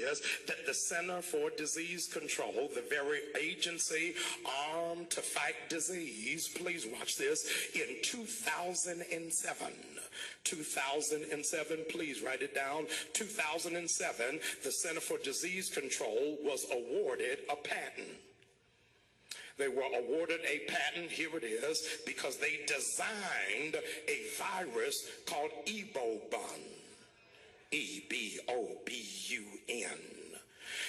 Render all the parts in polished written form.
this, that the Center for Disease Control, the very agency armed to fight disease, please watch this, in 2007, please write it down, 2007, the Center for Disease Control was awarded a patent. They were awarded a patent, here it is, because they designed a virus called Ebola. E-B-O-B-U-N.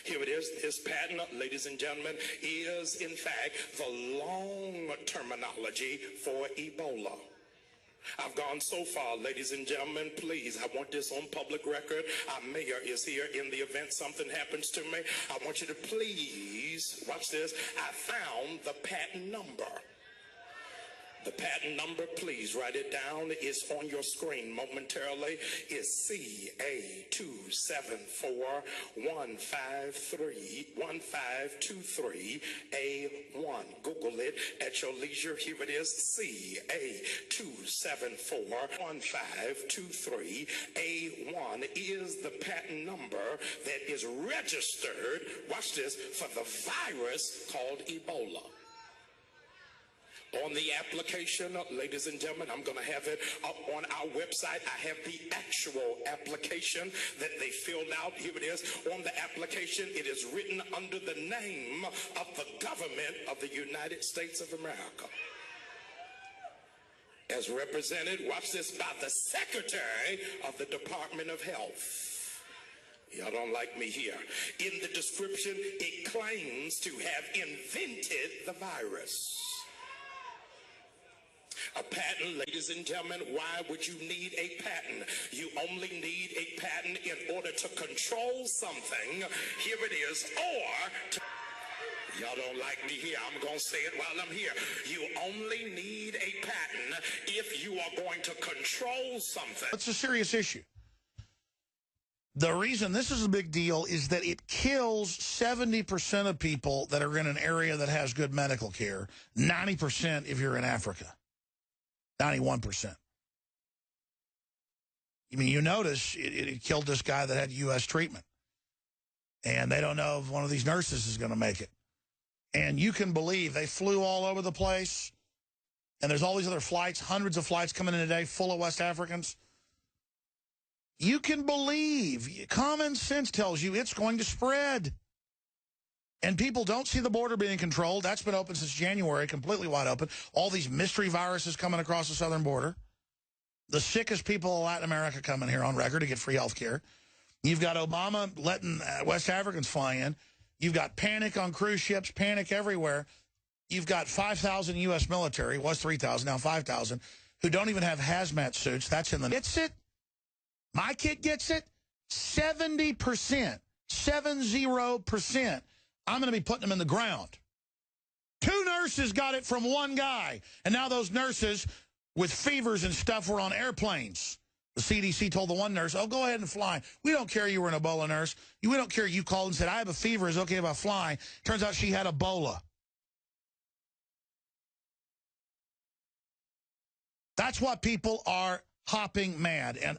Here it is. This patent, ladies and gentlemen, is in fact the long terminology for Ebola. I've gone so far, ladies and gentlemen, please, I want this on public record. Our mayor is here in the event something happens to me. I want you to please, watch this, I found the patent number. The patent number, please write it down. It's on your screen momentarily. It's CA2741523A1. Google it at your leisure. Here it is, CA2741523A1 is the patent number that is registered, watch this, for the virus called Ebola. On the application, ladies and gentlemen, I'm going to have it up on our website. I have the actual application that they filled out. Here it is. On the application, it is written under the name of the government of the United States of America, as represented, watch this, by the Secretary of the Department of Health. Y'all don't like me here. In the description, it claims to have invented the virus. A patent, ladies and gentlemen, why would you need a patent? You only need a patent in order to control something. Here it is. Or, y'all don't like me here. I'm going to say it while I'm here. You only need a patent if you are going to control something. It's a serious issue. The reason this is a big deal is that it kills 70% of people that are in an area that has good medical care. 90% if you're in Africa. 91%. I mean, you notice it killed this guy that had U.S. treatment. And they don't know if one of these nurses is going to make it. And you can believe they flew all over the place. And there's all these other flights, hundreds of flights coming in today full of West Africans. You can believe, common sense tells you it's going to spread. And people don't see the border being controlled. That's been open since January, completely wide open. All these mystery viruses coming across the southern border. The sickest people in Latin America coming here on record to get free health care. You've got Obama letting West Africans fly in. You've got panic on cruise ships, panic everywhere. You've got 5,000 U.S. military, it was 3,000, now 5,000, who don't even have hazmat suits. That's in the... Gets it? My kid gets it? 70%. 70%. I'm going to be putting them in the ground. 2 nurses got it from one guy. And now those nurses with fevers and stuff were on airplanes. The CDC told the one nurse, oh, go ahead and fly. We don't care you were an Ebola nurse. We don't care you called and said, I have a fever. Is it okay if I fly? Turns out she had Ebola. That's why people are hopping mad. And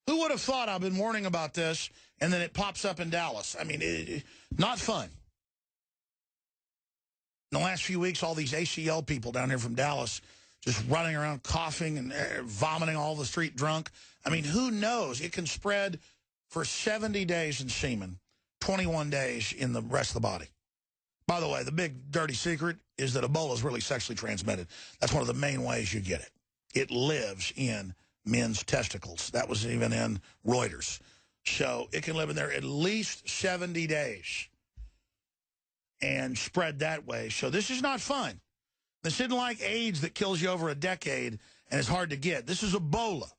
who would have thought I've been warning about this, and then it pops up in Dallas? I mean, not fun. In the last few weeks, all these ACL people down here from Dallas just running around coughing and vomiting all the street drunk. I mean, who knows? It can spread for 70 days in semen, 21 days in the rest of the body. By the way, the big dirty secret is that Ebola is really sexually transmitted. That's one of the main ways you get it. It lives in men's testicles. That was even in Reuters. So it can live in there at least 70 days and spread that way. So this is not fun. This isn't like AIDS that kills you over a decade and is hard to get. This is Ebola.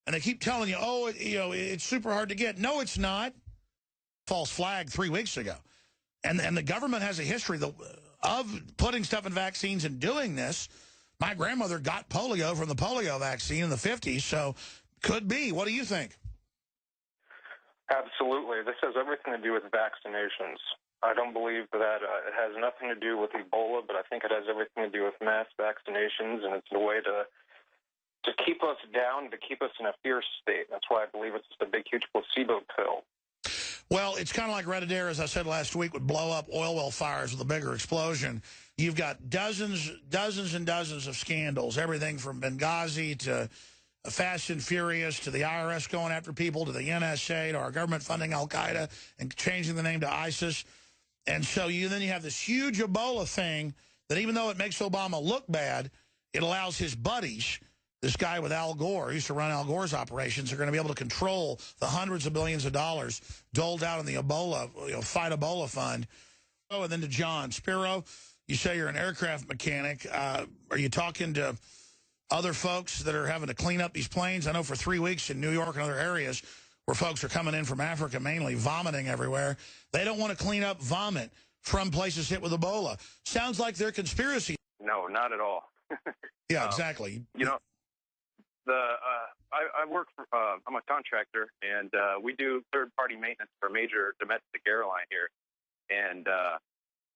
And they keep telling you, oh, it's super hard to get. No, it's not. False flag 3 weeks ago. And the government has a history of putting stuff in vaccines and doing this. My grandmother got polio from the polio vaccine in the 50s, so could be. What do you think? Absolutely. This has everything to do with vaccinations. I don't believe that it has nothing to do with Ebola, but I think it has everything to do with mass vaccinations, and it's a way to keep us down, to keep us in a fear state. That's why I believe it's just a big, huge placebo pill. Well, it's kind of like Red Adair, as I said last week, would blow up oil well fires with a bigger explosion. You've got dozens and dozens of scandals, everything from Benghazi to Fast and Furious to the IRS going after people to the NSA to our government funding Al-Qaeda and changing the name to ISIS. And so then you have this huge Ebola thing that even though it makes Obama look bad, it allows his buddies, this guy with Al Gore, who used to run Al Gore's operations, are going to be able to control the hundreds of billions of dollars doled out in the Ebola, Fight Ebola Fund. Oh, and then to John Spiro, you say you're an aircraft mechanic. Are you talking to other folks that are having to clean up these planes? I know for 3 weeks in New York and other areas where folks are coming in from Africa, mainly vomiting everywhere, they don't want to clean up vomit from places hit with Ebola. Sounds like they're conspiracy. No, not at all. Yeah, exactly. You know, I work for, I'm a contractor, and we do third-party maintenance for a major domestic airline here. And,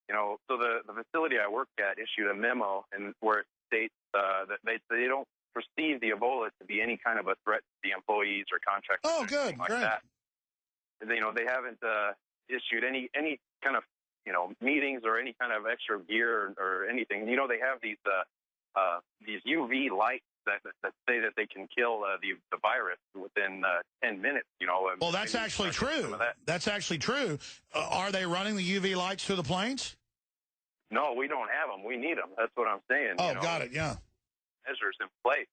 you know, so the facility I work at issued a memo and where it states that they don't perceive the Ebola to be any kind of a threat to the employees or contractors. Oh, good, like great. that. You know, they haven't issued any kind of, you know, meetings or any kind of extra gear or anything. You know, they have these UV lights that say that they can kill the virus within 10 minutes, you know. Well, that's actually true. That's actually true. Are they running the UV lights through the planes? No, we don't have them. We need them. That's what I'm saying. Oh, you know, got it, yeah. Measures in place,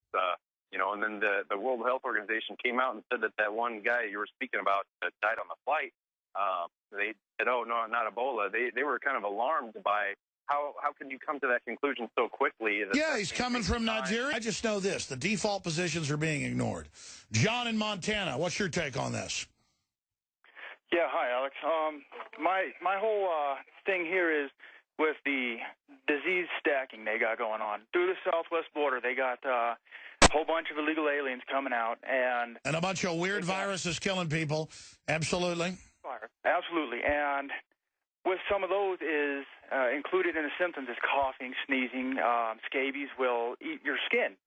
you know, and then the World Health Organization came out and said that one guy you were speaking about that died on the flight, they said, oh, no, not Ebola. They were kind of alarmed by how can you come to that conclusion so quickly? Yeah, he's coming from Nigeria. I just know this. The default positions are being ignored. John in Montana, what's your take on this? Yeah, hi, Alex. My whole thing here is with the disease stacking they got going on. Through the southwest border, they got a whole bunch of illegal aliens coming out. And a bunch of weird viruses killing people. Absolutely. Absolutely. And with some of those is included in the symptoms is coughing, sneezing, scabies will eat your skin.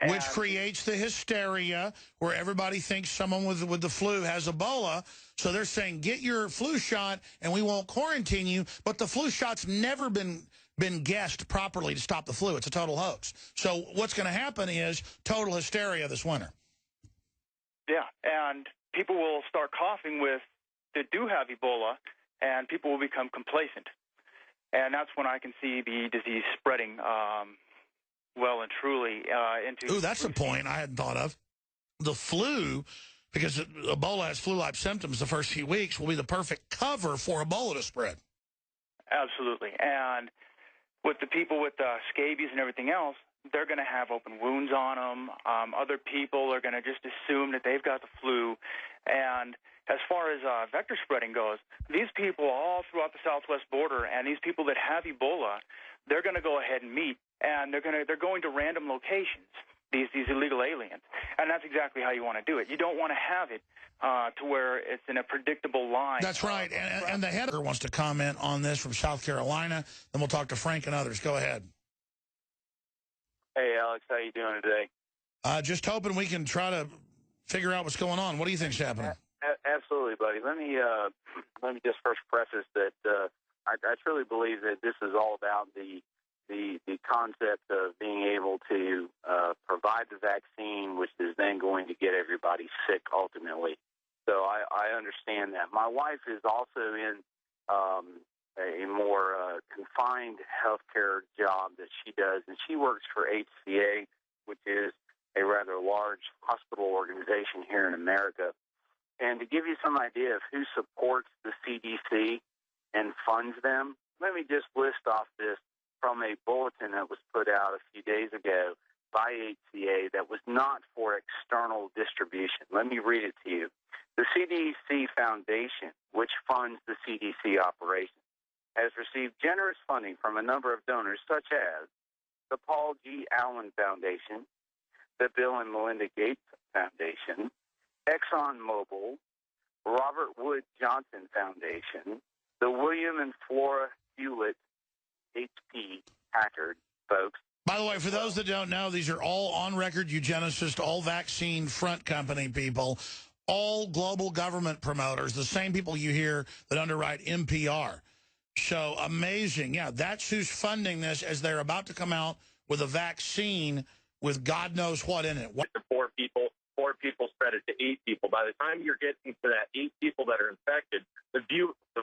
Which creates the hysteria where everybody thinks someone with the flu has Ebola. So they're saying, get your flu shot and we won't quarantine you. But the flu shot's never been guessed properly to stop the flu. It's a total hoax. So what's going to happen is total hysteria this winter. Yeah, and people will start coughing that do have Ebola, and people will become complacent. And that's when I can see the disease spreading well and truly into... Ooh, that's a point I hadn't thought of. The flu, because Ebola has flu-like symptoms the first few weeks, will be the perfect cover for Ebola to spread. Absolutely. And with the people with scabies and everything else, they're going to have open wounds on them. Other people are going to just assume that they've got the flu. And as far as vector spreading goes, these people all throughout the southwest border and these people that have Ebola, they're going to go ahead and meet, and they're going to random locations, these illegal aliens. And that's exactly how you want to do it. You don't want to have it to where it's in a predictable line. That's right. And the head wants to comment on this from South Carolina. Then we'll talk to Frank and others. Go ahead. Hey, Alex, how you doing today? Just hoping we can try to figure out what's going on. What do you think's happening? Absolutely, buddy. Let me just first preface that I truly believe that this is all about the concept of being able to provide the vaccine, which is then going to get everybody sick ultimately. So I understand that. My wife is also in a more confined healthcare job that she does, and she works for HCA, which is a rather large hospital organization here in America. And to give you some idea of who supports the CDC and funds them, let me just list off this from a bulletin that was put out a few days ago by HCA that was not for external distribution. Let me read it to you. The CDC Foundation, which funds the CDC operation, has received generous funding from a number of donors such as the Paul G. Allen Foundation, the Bill and Melinda Gates Foundation, ExxonMobil, Robert Wood Johnson Foundation, the William and Flora Hewlett H.P. Packard folks. By the way, for those that don't know, these are all on-record eugenicists, all vaccine front company people. all global government promoters, the same people you hear that underwrite NPR. So amazing. Yeah, that's who's funding this as they're about to come out with a vaccine with God knows what in it. To 4 people spread it to 8 people. By the time you're getting to that 8 people that are infected, the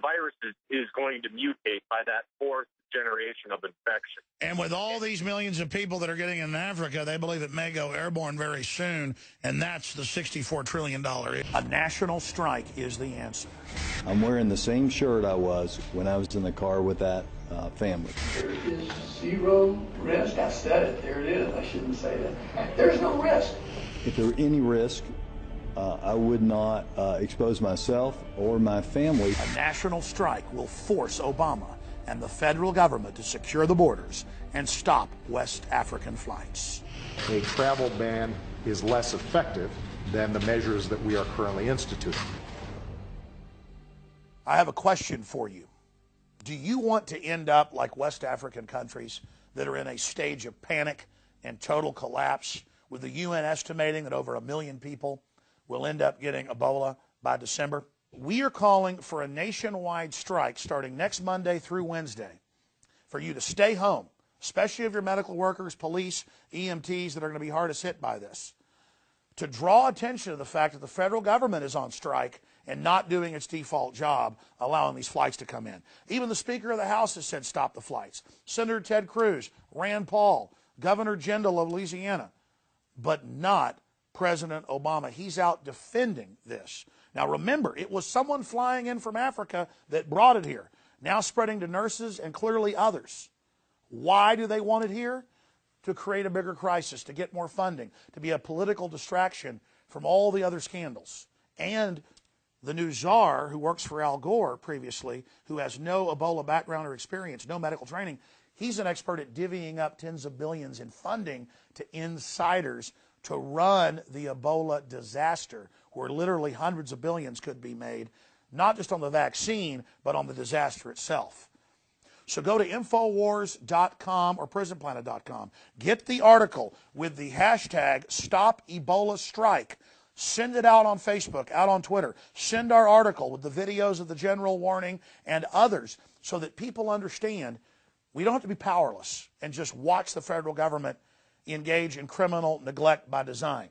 virus is going to mutate by that 4th generation of infection. And with all these millions of people that are getting in Africa, they believe it may go airborne very soon, and that's the $64 trillion. A national strike is the answer. I'm wearing the same shirt I was when I was in the car with that family. There is zero risk. I said it. There it is. I shouldn't say that. There's no risk. If there were any risk, I would not expose myself or my family. A national strike will force Obama and the federal government to secure the borders and stop West African flights. A travel ban is less effective than the measures that we are currently instituting. I have a question for you. Do you want to end up like West African countries that are in a stage of panic and total collapse, with the UN estimating that over 1 million people will end up getting Ebola by December? We are calling for a nationwide strike starting next Monday through Wednesday for you to stay home, especially if you're medical workers, police, EMTs that are going to be hardest hit by this, to draw attention to the fact that the federal government is on strike and not doing its default job, allowing these flights to come in. Even the Speaker of the House has said stop the flights. Senator Ted Cruz, Rand Paul, Governor Jindal of Louisiana, but not President Obama. He's out defending this. Now remember, it was someone flying in from Africa that brought it here, now spreading to nurses and clearly others. Why do they want it here? To create a bigger crisis, to get more funding, to be a political distraction from all the other scandals. And the new czar, who works for Al Gore previously, who has no Ebola background or experience, no medical training, he's an expert at divvying up tens of billions in funding to insiders to run the Ebola disaster, where literally hundreds of billions could be made, not just on the vaccine, but on the disaster itself. So go to Infowars.com or PrisonPlanet.com. Get the article with the hashtag #StopEbolaStrike. Send it out on Facebook, out on Twitter. Send our article with the videos of the general warning and others so that people understand we don't have to be powerless and just watch the federal government engage in criminal neglect by design.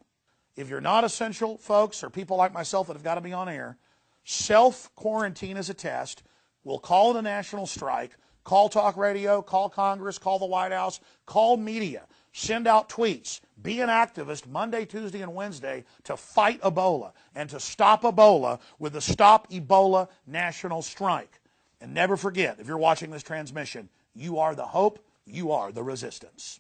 If you're not essential, folks, or people like myself that have got to be on air, self-quarantine is a test. We'll call it a national strike. Call talk radio, call Congress, call the White House, call media. Send out tweets. Be an activist Monday, Tuesday, and Wednesday to fight Ebola and to stop Ebola with the Stop Ebola National Strike. And never forget, if you're watching this transmission, you are the hope, you are the resistance.